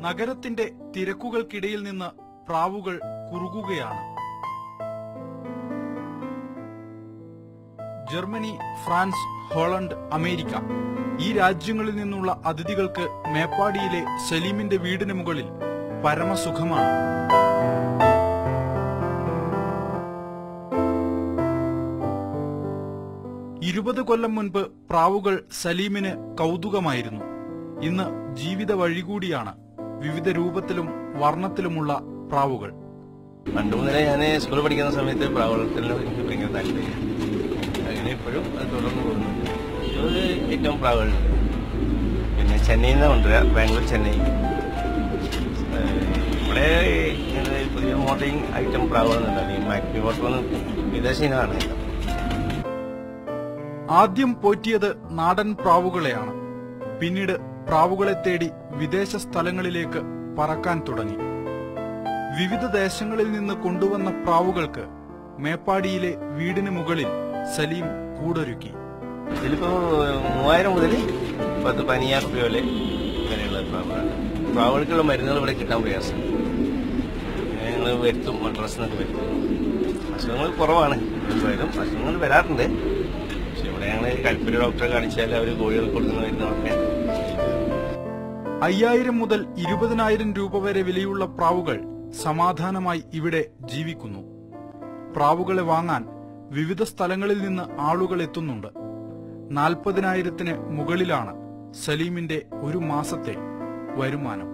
നഗരത്തിന്റെ തിരക്കുകൾക്കിടയിൽ നിന്ന് പ്രാവുകൾ കുറുകുകയാണ്. ജർമ്മനി, ഫ്രാൻസ്, ഹോളണ്ട്, അമേരിക്ക ഈ രാജ്യങ്ങളിൽ നിന്നുള്ള അതിഥികൾക്ക് മേപ്പാടിയിലെ സലീമിന്റെ വീടിന് മുകളിൽ പരമസുഖമാണ്. ഇരുപത് കൊല്ലം മുൻപ് പ്രാവുകൾ സലീമിന് കൗതുകമായിരുന്നു. ഇന്ന് ജീവിത വഴികൂടിയാണ് വിവിധ രൂപത്തിലും വർണ്ണത്തിലുമുള്ള പ്രാവുകൾ. പണ്ട് മുതലേ ഞാൻ സ്കൂളിൽ പഠിക്കുന്ന സമയത്ത് പ്രാവുകളത്തിലും എനിക്ക് ഭയങ്കര താല്പര്യം. അങ്ങനെ ഇപ്പോഴും അത് തുടർന്ന് പോകുന്നുണ്ട്. ഏറ്റവും പ്രാവുകളുണ്ട്. പിന്നെ ചെന്നൈയിൽ നിന്ന് കൊണ്ടുവരിക, ബാംഗ്ലൂർ, ചെന്നൈ. ഇവിടെ പുതിയ മോഡലിംഗ് ഐറ്റം പ്രാവുകളെന്നുണ്ടാവും. ഈ മാക്ബി വാട്ടർ വിദേശ ഇനമാണ്. ആദ്യം പോറ്റിയത് നാടൻ പ്രാവുകളെയാണ്. പിന്നീട് പ്രാവുകളെ തേടി വിദേശ സ്ഥലങ്ങളിലേക്ക് പറക്കാൻ തുടങ്ങി. വിവിധ ദേശങ്ങളിൽ നിന്ന് കൊണ്ടുവന്ന പ്രാവുകൾക്ക് മേപ്പാടിയിലെ വീടിന് മുകളിൽ സലീം കൂടൊരുക്കി. ഇതിലിപ്പോ 3000 മുതൽ 10-15,000 രൂപ വരെയുള്ള പ്രാവുകളാണ്. പ്രാവുകൾക്കുള്ള മരുന്നുകൾ ഇവിടെ കിട്ടാൻ പ്രയാസം. ഞങ്ങൾ വരുത്തും, മദ്രാസിനൊക്കെ വരുത്തും. അസുഖങ്ങൾ കുറവാണ്. അസുഖങ്ങൾ വരാറുണ്ട്. പക്ഷെ ഇവിടെ ഞങ്ങൾ കൽപ്പന ഡോക്ടറെ കാണിച്ചാൽ അവർ കോഴികൾ കൊടുക്കുന്ന മരുന്നുകളൊക്കെ. 5000 മുതൽ 20,000 രൂപ വരെ വിലയുള്ള പ്രാവുകൾ സമാധാനമായി ഇവിടെ ജീവിക്കുന്നു. പ്രാവുകളെ വാങ്ങാൻ വിവിധ സ്ഥലങ്ങളിൽ നിന്ന് ആളുകൾ എത്തുന്നുണ്ട്. 40,000-ന് മുകളിലാണ് സലീമിന്റെ ഒരു മാസത്തെ വരുമാനം.